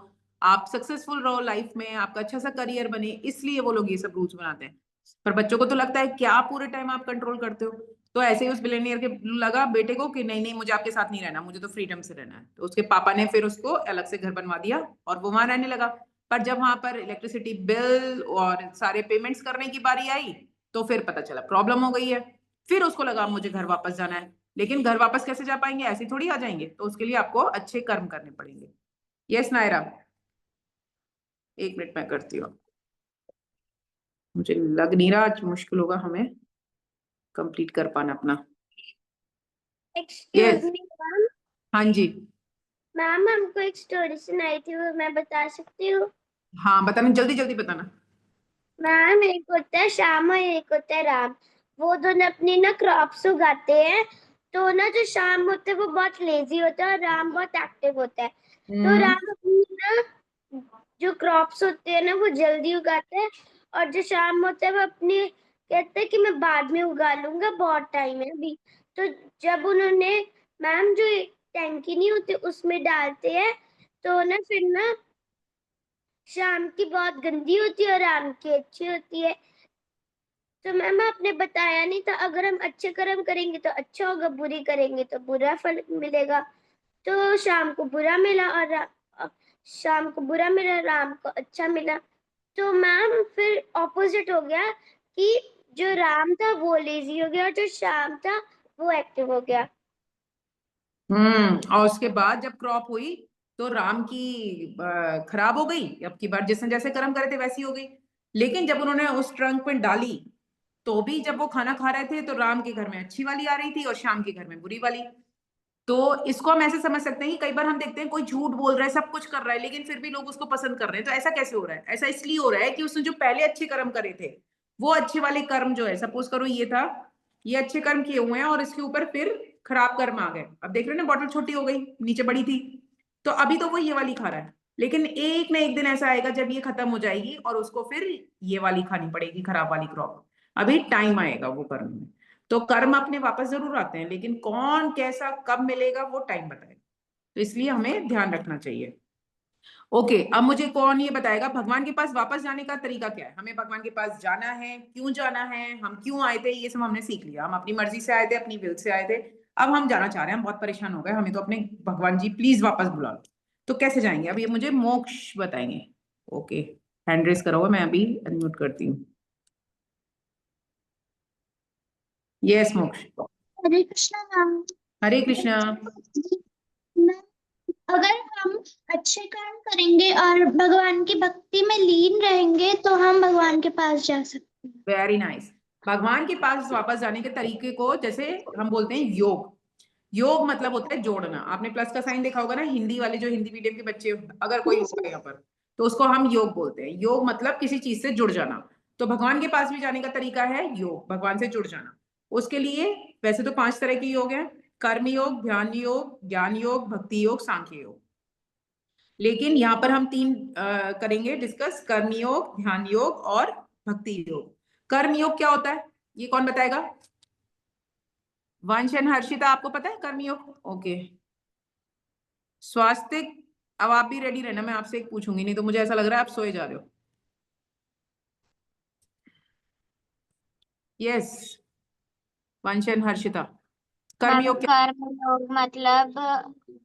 आप सक्सेसफुल रहो लाइफ में, आपका अच्छा सा करियर बने, इसलिए वो लोग ये सब रूल्स बनाते हैं। पर बच्चों को तो लगता है क्या पूरे टाइम आप कंट्रोल करते हो। तो ऐसे ही उस बिलियनियर के लगा बेटे को कि नहीं नहीं, मुझे आपके साथ नहीं रहना, मुझे तो फ्रीडम से रहना है। तो उसके पापा ने फिर उसको अलग से घर बनवा दिया और वो वहां रहने लगा। पर जब वहां पर इलेक्ट्रिसिटी बिल और सारे पेमेंट्स करने की बारी आई, तो फिर पता चला प्रॉब्लम हो गई है। फिर उसको लगा मुझे घर वापस जाना है, लेकिन घर वापस कैसे जा पाएंगे? ऐसे थोड़ी आ जाएंगे, तो उसके लिए आपको अच्छे कर्म करने पड़ेंगे। यस नायरा, 1 मिनट में करती हूँ। मुझे लग नहीं रहा आज मुश्किल होगा हमें कंप्लीट कर पाना अपना। Excuse Yes. मी मैम, हाँ जी, मैम हमको एक स्टोरी सुनाई थी, वो मैं बता सकती हूँ? हाँ बताना, जल्दी जल्दी बताना। मैम एक होता है श्याम और एक होता है राम। वो दोनों अपनी ना क्रॉप्स उगाते हैं। तो ना जो श्याम होते हैं वो बहुत लेजी होता है और राम बहुत एक्टिव होता है। तो राम अपनी ना जो क्रॉप्स होते हैं ना वो जल्दी उगाते हैं, और जो श्याम होता है वो अपनी कहते हैं कि मैं बाद में उगा लूंगा, बहुत टाइम है अभी। तो जब उन्होंने मैम जो टैंकी नहीं होती उसमें डालते हैं, तो ना फिर ना श्याम की बहुत गंदी होती है और राम की अच्छी होती है। तो मैम आपने बताया नहीं था, अगर हम अच्छे कर्म करेंगे तो अच्छा होगा, बुरी करेंगे तो बुरा फल मिलेगा। तो शाम को बुरा मिला और शाम को बुरा मिला, राम को अच्छा मिला। तो मैम फिर ऑपोजिट हो गया कि जो राम था वो लेजी हो गया और जो शाम था वो एक्टिव हो गया। और उसके बाद जब क्रॉप हुई तो राम की खराब हो गई, अब की बार जिसने जैसे कर्म करे थे वैसी हो गई। लेकिन जब उन्होंने उस ट्रंक पे डाली तो भी जब वो खाना खा रहे थे तो राम के घर में अच्छी वाली आ रही थी और श्याम के घर में बुरी वाली। तो इसको हम ऐसे समझ सकते हैं कि कई बार हम देखते हैं कोई झूठ बोल रहा है, सब कुछ कर रहा है, लेकिन फिर भी लोग उसको पसंद कर रहे हैं। तो ऐसा कैसे हो रहा है? ऐसा इसलिए हो रहा है कि उसने जो पहले अच्छे कर्म करे थे वो अच्छे वाले कर्म जो है, सपोज करो ये था, ये अच्छे कर्म किए हुए हैं और इसके ऊपर फिर खराब कर्म आ गए। अब देख रहे हो ना, बॉटल छोटी हो गई, नीचे बड़ी थी। तो अभी तो वो ये वाली खा रहा है, लेकिन एक ना एक दिन ऐसा आएगा जब ये खत्म हो जाएगी और उसको फिर ये वाली खानी पड़ेगी, खराब वाली क्रॉप। अभी टाइम आएगा वो कर्म में। तो कर्म अपने वापस जरूर आते हैं, लेकिन कौन कैसा कब मिलेगा वो टाइम बताएगा। तो इसलिए हमें ध्यान रखना चाहिए। ओके, अब मुझे कौन ये बताएगा भगवान के पास वापस जाने का तरीका क्या है? हमें भगवान के पास जाना है, क्यों जाना है, हम क्यों आए थे, ये सब हमने सीख लिया। हम अपनी मर्जी से आए थे, अपनी विल से आए थे। अब हम जाना चाह रहे हैं, हम बहुत परेशान हो गए, हमें तो अपने भगवान जी प्लीज वापस बुला लो। तो कैसे जाएंगे? अब ये मुझे मोक्ष बताएंगे। ओके, हैंड रेस करो, मैं अभी अनम्यूट करती हूँ। यस मोक्ष। हरे कृष्णा मैम। हरे कृष्णा। मैम, अगर हम अच्छे कर्म करेंगे और भगवान की भक्ति में लीन रहेंगे तो हम भगवान के पास जा सकते हैं। Very nice. भगवान के पास वापस जाने के तरीके को जैसे हम बोलते हैं योग। योग मतलब होता है जोड़ना। आपने प्लस का साइन देखा होगा ना, हिंदी वाले जो हिंदी मीडियम के बच्चे, अगर कोई होगा यहाँ पर, तो उसको हम योग बोलते हैं। योग मतलब किसी चीज से जुड़ जाना। तो भगवान के पास भी जाने का तरीका है योग, भगवान से जुड़ जाना। उसके लिए वैसे तो 5 तरह के योग हैं: कर्म योग, ध्यान योग, ज्ञान योग, भक्ति योग, सांख्य योग। लेकिन यहाँ पर हम 3 करेंगे डिस्कस: कर्म योग, ध्यान योग और भक्ति योग। कर्म योग क्या होता है, ये कौन बताएगा? वंश एंड हर्षिता, आपको पता है कर्म योग? ओके। स्वास्तिक, अब आप भी रेडी रहना, मैं आपसे एक पूछूंगी, नहीं तो मुझे ऐसा लग रहा है आप सोए जा रहे हो। यस, वंश एंड हर्षिता, कर्म योग क्या? कर्म योग मतलब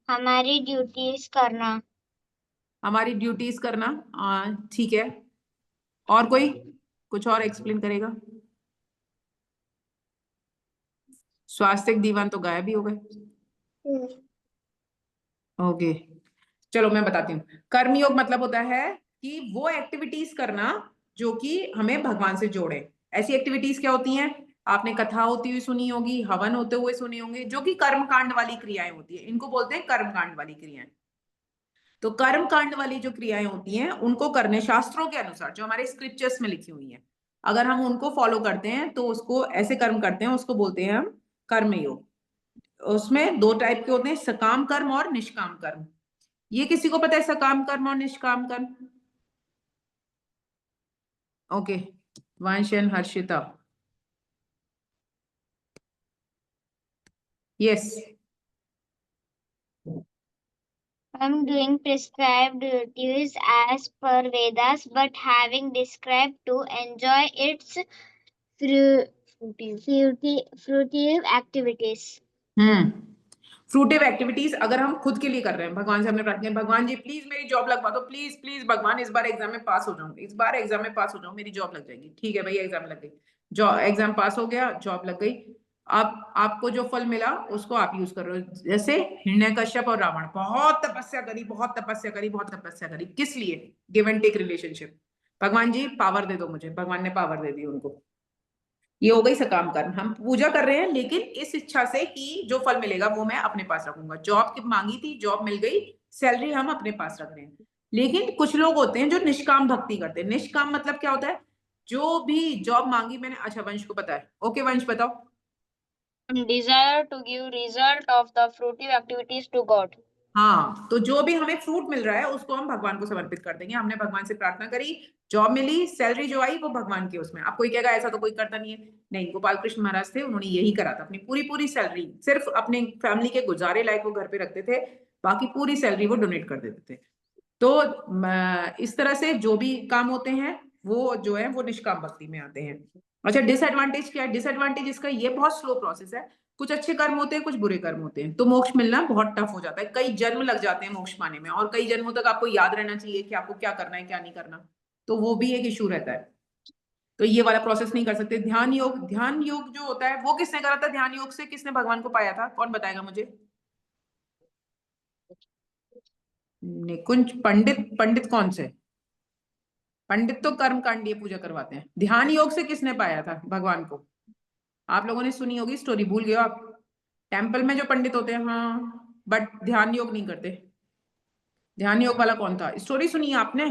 हमारी ड्यूटीज करना। हमारी ड्यूटीज करना, ठीक है। और कोई कुछ और एक्सप्लेन करेगा? स्वास्तिक दीवान तो गायब ही हो गए। ओके, चलो मैं बताती हूँ। कर्मयोग मतलब होता है कि वो एक्टिविटीज करना जो कि हमें भगवान से जोड़े। ऐसी एक्टिविटीज क्या होती हैं? आपने कथा होती हुई सुनी होगी, हवन होते हुए सुने होंगे, जो कि कर्म कांड वाली क्रियाएं होती है, इनको बोलते हैं कर्म कांड वाली क्रियाएं। तो कर्म कांड वाली जो क्रियाएं होती हैं उनको करने, शास्त्रों के अनुसार जो हमारे स्क्रिप्चर्स में लिखी हुई हैं, अगर हम उनको फॉलो करते हैं तो उसको ऐसे कर्म करते हैं, उसको बोलते हैं हम कर्मयोग। उसमें 2 टाइप के होते हैं, सकाम कर्म और निष्काम कर्म। ये किसी को पता है सकाम कर्म और निष्काम कर्म? ओके, वंश and Harshita. Yes. I'm doing prescribed duties as per Vedas, but having described to enjoy its fruitive activities. Fruitive activities अगर हम खुद के लिए कर रहे हैं, भगवान से हमने प्रार्थना की, भगवान जी प्लीज मेरी जॉब लगवा दो, प्लीज प्लीज भगवान इस बार एग्जाम में पास हो जाऊं, इस बार एग्जाम में पास हो जाऊं, मेरी जॉब लग जाएगी। ठीक है भाई, एग्जाम लग गई, जॉब एग्जाम पास हो गया, जॉब लग गई। अब आपको जो फल मिला उसको आप यूज कर रहे हो। जैसे हिरण्यकश्यप और रावण, बहुत तपस्या करी, बहुत तपस्या करी, बहुत तपस्या करी, किस लिए? Give and take relationship. भगवान जी पावर दे दो मुझे, भगवान ने पावर दे दी उनको। ये हो गई सकाम कर्म। हम पूजा कर रहे हैं लेकिन इस इच्छा से कि जो फल मिलेगा वो मैं अपने पास रखूंगा। जॉब की मांगी थी, जॉब मिल गई, सैलरी हम अपने पास रख रहे हैं। लेकिन कुछ लोग होते हैं जो निष्काम भक्ति करते हैं। निष्काम मतलब क्या होता है? जो भी जॉब मांगी मैंने, अच्छा वंश को पता है, ओके वंश बताओ। Desire to give result of the fruitive activities to God. हाँ, तो जो भी हमें फ्रूट मिल रहा है उसको हम भगवान को समर्पित कर देंगे। हमने भगवान से प्रार्थना करी, जॉब मिली, सैलरी जो आई वो भगवान की उसमें। अब कोई कहेगा ऐसा तो कोई करता नहीं है। नहीं, गोपाल कृष्ण महाराज थे, उन्होंने यही करा था। अपनी पूरी पूरी सैलरी सिर्फ अपने फैमिली के गुजारे लायक वो घर पे रखते थे, बाकी पूरी सैलरी वो डोनेट कर देते थे। तो इस तरह से जो भी काम होते हैं वो जो है वो निष्काम भक्ति में आते हैं। अच्छा, डिसएडवांटेज क्या है? डिसएडवांटेज इसका ये बहुत स्लो प्रोसेस है। कुछ अच्छे कर्म होते हैं, कुछ बुरे कर्म होते हैं, तो मोक्ष मिलना बहुत टफ हो जाता है। कई जन्म लग जाते हैं मोक्ष पाने में, और कई जन्मों तक आपको याद रहना चाहिए कि आपको क्या करना है क्या नहीं करना, तो वो भी एक इशू रहता है। तो ये वाला प्रोसेस नहीं कर सकते। ध्यान योग, ध्यान योग जो होता है वो किसने करा था? ध्यान योग से किसने भगवान को पाया था? कौन बताएगा मुझे? निकुंज पंडित। पंडित कौन से? पंडित तो कर्म कांडीय पूजा करवाते हैं। ध्यान योग से किसने पाया था भगवान को? आप लोगों ने सुनी होगी स्टोरी, भूल गए हो आप? टेम्पल में जो पंडित होते हैं, हाँ, बट ध्यान योग नहीं करते। ध्यान योग वाला कौन था? स्टोरी सुनी है आपने?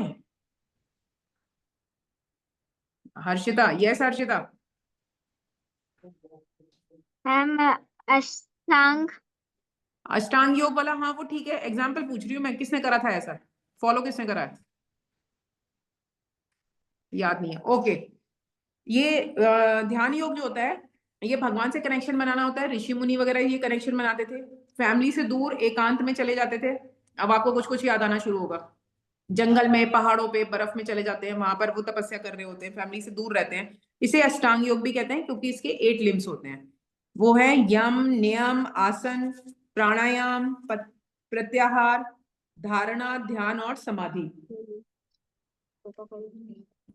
हर्षिता, यस हर्षिता। मैम अष्टांग अष्टांग योग वाला, हाँ वो ठीक है। एग्जाम्पल पूछ रही हूँ मैं, किसने करा था ऐसा? फॉलो किसने करा है? याद नहीं है, ओके। ये ध्यान योग जो होता है, ये भगवान से कनेक्शन बनाना होता है। ऋषि मुनि वगैरह ये कनेक्शन बनाते थे, फैमिली से दूर एकांत में चले जाते थे। अब आपको कुछ कुछ याद आना शुरू होगा। जंगल में, पहाड़ों पे, बर्फ में चले जाते हैं, वहां पर वो तपस्या कर रहे होते हैं, फैमिली से दूर रहते हैं। इसे अष्टांग योग भी कहते हैं, क्योंकि इसके 8 लिम्स होते हैं। वो है यम, नियम, आसन, प्राणायाम, प्रत्याहार, धारणा, ध्यान और समाधि।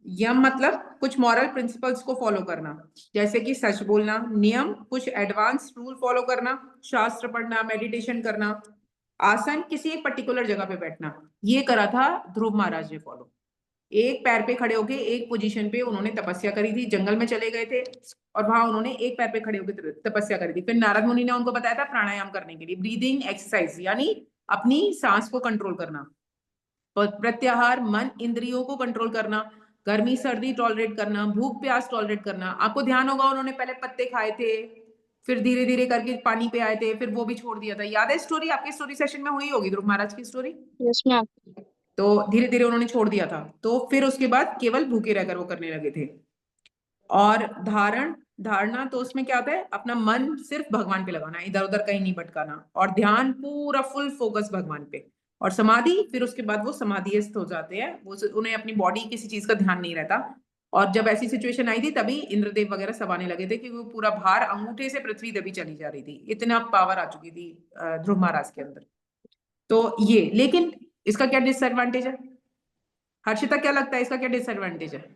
यम मतलब कुछ मॉरल प्रिंसिपल्स को फॉलो करना, जैसे कि सच बोलना। नियम कुछ एडवांस रूल फॉलो करना, शास्त्र पढ़ना, मेडिटेशन करना। आसन किसी एक पर्टिकुलर जगह पे बैठना। ये करा था ध्रुव महाराज ने फॉलो। एक पैर पे खड़े होके एक पोजीशन पे उन्होंने तपस्या करी थी। जंगल में चले गए थे और वहां उन्होंने एक पैर पे खड़े होकर तपस्या करी थी। फिर नारद मुनि ने उनको बताया था प्राणायाम करने के लिए, ब्रीदिंग एक्सरसाइज, यानी अपनी सांस को कंट्रोल करना। प्रत्याहार मन इंद्रियों को कंट्रोल करना, गर्मी सर्दी टॉलरेट करना, भूख प्यास टॉलरेट करना। आपको ध्यान होगा उन्होंने पहले पत्ते खाए थे, फिर धीरे धीरे करके पानी पे आए थे, फिर वो भी छोड़ दिया था। याद है स्टोरी? आपके स्टोरी सेशन में हुई होगी ध्रुव महाराज की स्टोरी। Yes, ma'am. तो धीरे धीरे उन्होंने छोड़ दिया था, तो फिर उसके बाद केवल भूखे रहकर वो करने लगे थे। और धारणा तो उसमें क्या होता है? अपना मन सिर्फ भगवान पे लगाना, इधर उधर कहीं नहीं भटकाना। और ध्यान पूरा फुल फोकस भगवान पे। और समाधि, फिर उसके बाद वो समाधिस्थ हो जाते हैं। वो उन्हें अपनी बॉडी किसी चीज का ध्यान नहीं रहता। और जब ऐसी सिचुएशन आई थी तभी इंद्रदेव वगैरह सब आने लगे थे, क्योंकि वो पूरा भार अंगूठे से पृथ्वी दबी चली जा रही थी, इतना पावर आ चुकी थी ध्रुव महाराज के अंदर। तो ये, लेकिन इसका क्या डिसएडवांटेज है? हर्षिता क्या लगता है इसका क्या डिसएडवांटेज है?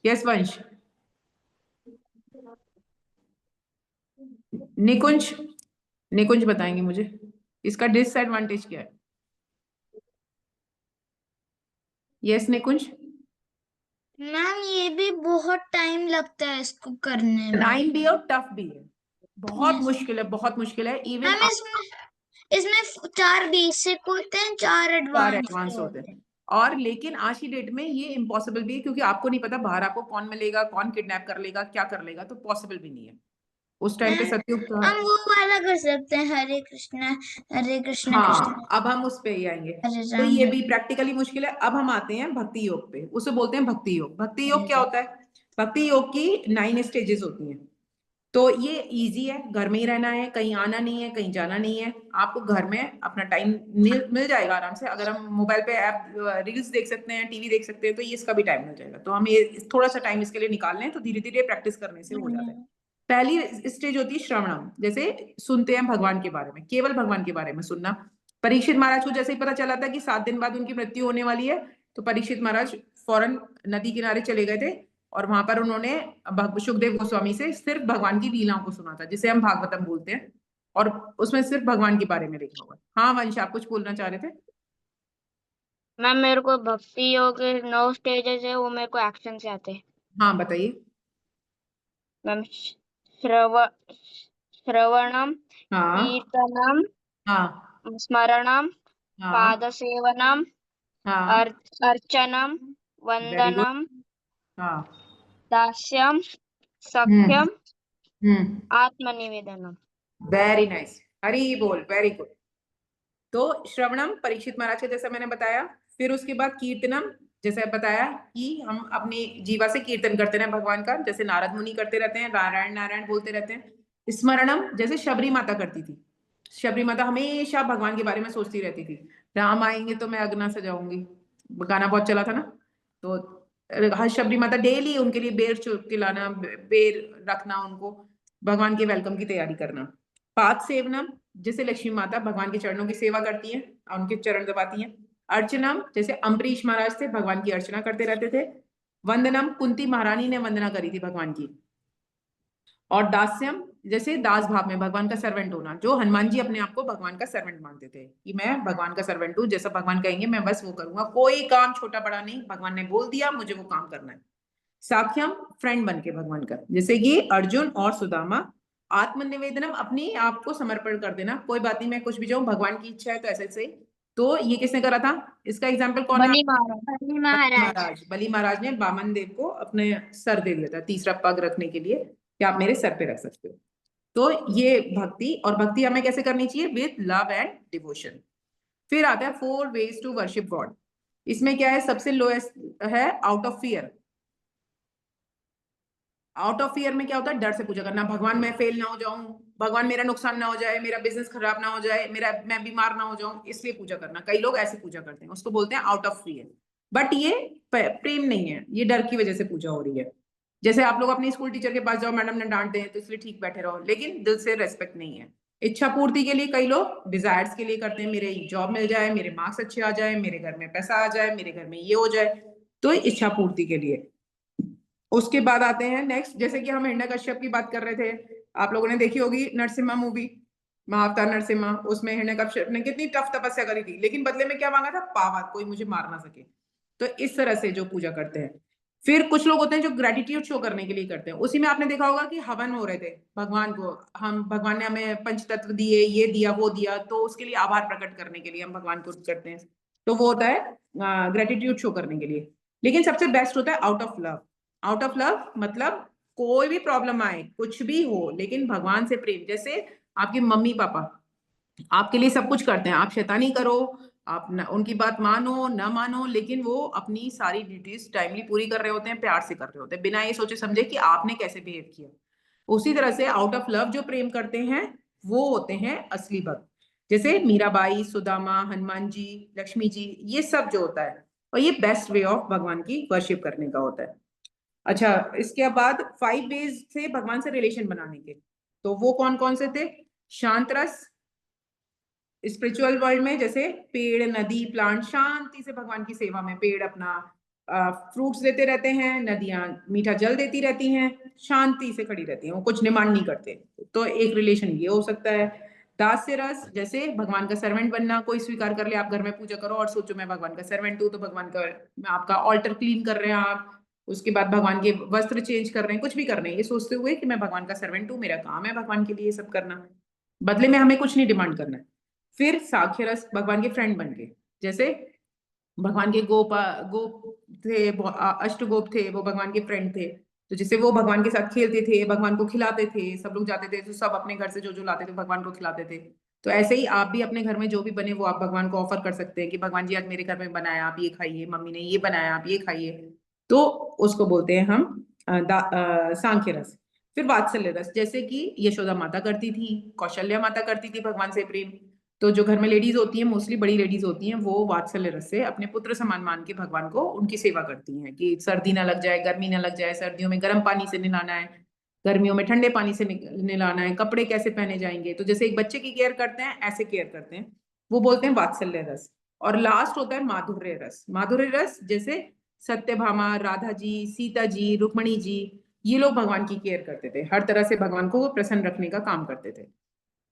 यस वंश। निकुंज, निकुंज बताएंगे मुझे इसका डिसएडवांटेज क्या है? यस निकुंज। मैम ये भी बहुत टाइम लगता है इसको करने में। टाइम भी है और टफ भी है, बहुत Yes. मुश्किल है, बहुत मुश्किल है। इवन मैम इसमें 4 बेसिक होते हैं, 4 चार एडवांस एडवांस होते हैं। और लेकिन आज की डेट में ये इम्पॉसिबल भी है, क्योंकि आपको नहीं पता बाहर आपको कौन मिलेगा, कौन किडनैप कर लेगा, क्या कर लेगा, तो पॉसिबल भी नहीं है। उस टाइम पे सत्युग था। हम वो वाला कर सकते हैं, हरे कृष्णा कृष्णा हाँ, अब हम उस पे ही आएंगे। हरे तो ये राम भी प्रैक्टिकली मुश्किल है। अब हम आते हैं भक्ति योग पे। उसे बोलते हैं भक्ति योग। भक्ति योग क्या होता है? भक्ति योग की 9 स्टेजेस होती हैं। तो ये इजी है, घर में ही रहना है, कहीं आना नहीं है, कहीं जाना नहीं है। आपको घर में अपना टाइम मिल जाएगा आराम से। अगर हम मोबाइल पे ऐप रील्स देख सकते हैं, टीवी देख सकते हैं, तो ये इसका भी टाइम मिल जाएगा। तो हम ये थोड़ा सा टाइम इसके लिए निकाल लें तो धीरे धीरे प्रैक्टिस करने से हो जाता है। पहली स्टेज होती है श्रवणम, जैसे सुनते हैं भगवान के बारे में, केवल भगवान के बारे में सुनना। परीक्षित महाराज को जैसे ही पता चला था कि 7 दिन बाद उनकी मृत्यु होने वाली है, तो परीक्षित महाराज फौरन नदी किनारे चले गए थे और वहां पर उन्होंने सुखदेव गोस्वामी से सिर्फ भगवान की लीलाओं को सुना था, जिसे हम भागवतम बोलते हैं। और उसमें सिर्फ भगवान के बारे में लिखा हुआ है। हाँ वंश, आप कुछ बोलना चाह रहे थे? मैम मेरे को भक्ति योग के 9 स्टेजेस है, वो मेरे को एक्शन से आते हैं। हाँ बताइए। मैम श्रवणम, हाँ कीर्तनम, हाँ स्मरणम, हाँ पादसेवनम, हाँ अर्चनम, वेरी गुड। वंदनम, हाँ दास्यम, हम्म सख्यम, हम्म आत्मनिवेदनम। वेरी नाइस, हरी बोल, वेरी गुड। तो श्रवणम परीक्षित महाराज के जैसा मैंने बताया। फिर उसके बाद कीर्तनम, जैसे बताया कि हम अपनी जीवा से कीर्तन करते रहे भगवान का, जैसे नारद मुनि करते रहते हैं, नारायण नारायण बोलते रहते हैं। स्मरणम, जैसे शबरी माता करती थी। शबरी माता हमेशा भगवान के बारे में सोचती रहती थी, राम आएंगे तो मैं अग्ना सजाऊंगी, गाना बहुत चला था ना। तो हर शबरी माता डेली उनके लिए बेर चुग के लाना, बेर रखना, उनको भगवान के वेलकम की तैयारी करना। पाद सेवनम, जैसे लक्ष्मी माता भगवान के चरणों की सेवा करती हैं, उनके चरण दबाती हैं। अर्चनम, जैसे अम्बरीश महाराज थे, भगवान की अर्चना करते रहते थे। वंदनम, कुंती महारानी ने वंदना करी थी भगवान की। और दास्यम, जैसे दास भाव में भगवान का सर्वेंट होना, जो हनुमान जी अपने आप को भगवान का सर्वेंट मानते थे कि मैं भगवान का सर्वेंट हूँ, जैसा भगवान कहेंगे मैं बस वो करूंगा, कोई काम छोटा बड़ा नहीं, भगवान ने बोल दिया मुझे वो काम करना है। साख्यम, फ्रेंड बन के भगवान का, जैसे कि अर्जुन और सुदामा। आत्मनिवेदनम, अपने आप को समर्पण कर देना, कोई बात नहीं मैं कुछ भी जाऊं, भगवान की इच्छा है तो ऐसे से। तो ये किसने करा था, इसका एग्जाम्पल कौन है? बलि महाराज। बलि बलि महाराज। महाराज। बलि महाराज ने वामन देव को अपने सर दे दिया था, तीसरा पग रखने के लिए, कि आप मेरे सर पे रख सकते हो। तो ये भक्ति, और भक्ति हमें कैसे करनी चाहिए? With love and devotion. फिर आता है 4 ways टू वर्शिप गॉड। इसमें क्या है, सबसे लोएस्ट है out of fear. Out of fear में क्या होता है? डर से पूजा करना, भगवान मैं फेल ना हो जाऊं, भगवान मेरा नुकसान ना हो जाए, मेरा बिजनेस खराब ना हो जाए, मैं बीमार ना हो जाऊं, इसलिए पूजा करना। कई लोग ऐसे पूजा करते हैं, उसको बोलते हैं आउट ऑफ फियर। बट ये प्रेम नहीं है, ये डर की वजह से पूजा हो रही है। जैसे आप लोग अपने स्कूल टीचर के पास जाओ, मैडम ने डांट दे तो इसलिए ठीक बैठे रहो, लेकिन दिल से रेस्पेक्ट नहीं है। इच्छा पूर्ति के लिए कई लोग डिजायर्स के लिए करते हैं, मेरे जॉब मिल जाए, मेरे मार्क्स अच्छे आ जाए, मेरे घर में पैसा आ जाए, मेरे घर में ये हो जाए, तो इच्छा पूर्ति के लिए। उसके बाद आते हैं नेक्स्ट, जैसे कि हम हिरण्यकश्यप की बात कर रहे थे, आप लोगों ने देखी होगी नरसिम्हा मूवी, महाअवतार नरसिम्हा। उसमें हिरण्यकश्यप ने कितनी टफ तपस्या करी थी, लेकिन बदले में क्या मांगा था? पावर, कोई मुझे मार ना सके। तो इस तरह से जो पूजा करते हैं। फिर कुछ लोग होते हैं जो ग्रेटिट्यूड शो करने के लिए करते हैं, उसी में आपने देखा होगा कि हवन हो रहे थे भगवान को, हम भगवान ने हमें पंचतत्व दिए, ये दिया वो दिया, तो उसके लिए आभार प्रकट करने के लिए हम भगवान को करते हैं। तो वो होता है ग्रेटिट्यूड शो करने के लिए। लेकिन सबसे बेस्ट होता है out of love. Out of love मतलब कोई भी प्रॉब्लम आए, कुछ भी हो, लेकिन भगवान से प्रेम। जैसे आपके मम्मी पापा आपके लिए सब कुछ करते हैं, आप शैतानी करो, आप न, उनकी बात मानो ना मानो, लेकिन वो अपनी सारी ड्यूटीज टाइमली पूरी कर रहे होते हैं, प्यार से कर रहे होते हैं, बिना ये सोचे समझे कि आपने कैसे बिहेव किया। उसी तरह से आउट ऑफ लव जो प्रेम करते हैं वो होते हैं असली भक्त। जैसे मीराबाई, सुदामा, हनुमान जी, लक्ष्मी जी, ये सब जो होता है, और ये बेस्ट वे ऑफ भगवान की वर्शिप करने का होता है। अच्छा, इसके बाद 5 ways से भगवान से रिलेशन बनाने के, तो वो कौन कौन से थे? शांत रस, स्पिरिचुअल वर्ल्ड में जैसे पेड़, नदी, प्लांट, शांति से भगवान की सेवा में, पेड़ अपना फ्रूट्स देते रहते हैं, नदियां मीठा जल देती रहती हैं, शांति से खड़ी रहती हैं, वो कुछ डिमांड नहीं करते। तो एक रिलेशन ये हो सकता है। दास्य रस, जैसे भगवान का सर्वेंट बनना, कोई स्वीकार कर ले, आप घर में पूजा करो और सोचो मैं भगवान का सर्वेंट हूँ, तो भगवान का आपका ऑल्टर क्लीन कर रहे हैं आप, उसके बाद भगवान के वस्त्र चेंज कर रहे हैं, कुछ भी कर रहे हैं, ये सोचते हुए कि मैं भगवान का सर्वेंट हूँ, मेरा काम है भगवान के लिए ये सब करना, बदले में हमें कुछ नहीं डिमांड करना है। फिर साख्य रस, भगवान के फ्रेंड बन के, जैसे भगवान के गोप थे, अष्टगोप थे, वो भगवान के फ्रेंड थे, तो जैसे वो भगवान के साथ खेलते थे, भगवान को खिलाते थे, सब लोग जाते थे तो सब अपने घर से जो जो लाते थे भगवान को खिलाते थे। तो ऐसे ही आप भी अपने घर में जो भी बने वो आप भगवान को ऑफर कर सकते हैं कि भगवान जी आज मेरे घर में बनाया, आप ये खाइए, मम्मी ने ये बनाया, आप ये खाइए, तो उसको बोलते हैं हम सांख्य रस। फिर वात्सल्य रस, जैसे कि यशोदा माता करती थी, कौशल्या माता करती थी भगवान से प्रेम, तो जो घर में लेडीज होती हैं, मोस्टली बड़ी लेडीज होती हैं, वो वात्सल्य रस से अपने पुत्र समान मान के भगवान को उनकी सेवा करती हैं कि सर्दी ना लग जाए, गर्मी ना लग जाए, सर्दियों में गर्म पानी से नहलाना है, गर्मियों में ठंडे पानी से नहलाना है, कपड़े कैसे पहने जाएंगे, तो जैसे एक बच्चे की केयर करते हैं ऐसे केयर करते हैं, वो बोलते हैं वात्सल्य रस। और लास्ट होता है माधुर्य रस। माधुर्य रस जैसे सत्यभामा, राधा जी, सीता जी, रुक्मणी जी, ये लोग भगवान की केयर करते थे, हर तरह से भगवान को प्रसन्न रखने का काम करते थे,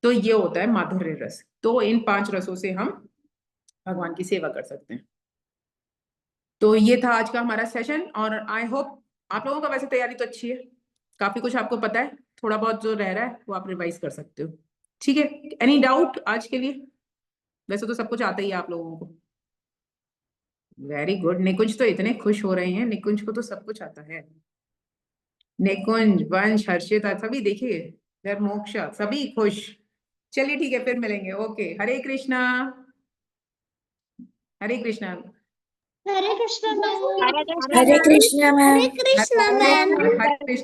तो ये होता है माधुर्य रस। तो इन 5 रसों से हम भगवान की सेवा कर सकते हैं। तो ये था आज का हमारा सेशन, और आई होप आप लोगों का वैसे तैयारी तो अच्छी है, काफी कुछ आपको पता है, थोड़ा बहुत जो रह रहा है वो आप रिवाइज कर सकते हो। ठीक है, एनी डाउट आज के लिए? वैसे तो सब कुछ आता ही है आप लोगों को। Very good. निकुंज तो इतने खुश हो रहे हैं, निकुंज को तो सब कुछ आता है। निकुंज, वंश, हर्षिता सभी देखिए, देर मोक्षा सभी खुश। चलिए ठीक है, फिर मिलेंगे। ओके, हरे कृष्णा। हरे कृष्णा। हरे कृष्ण मैम। हरे कृष्ण हरे कृष्ण मैम। हरे कृष्ण।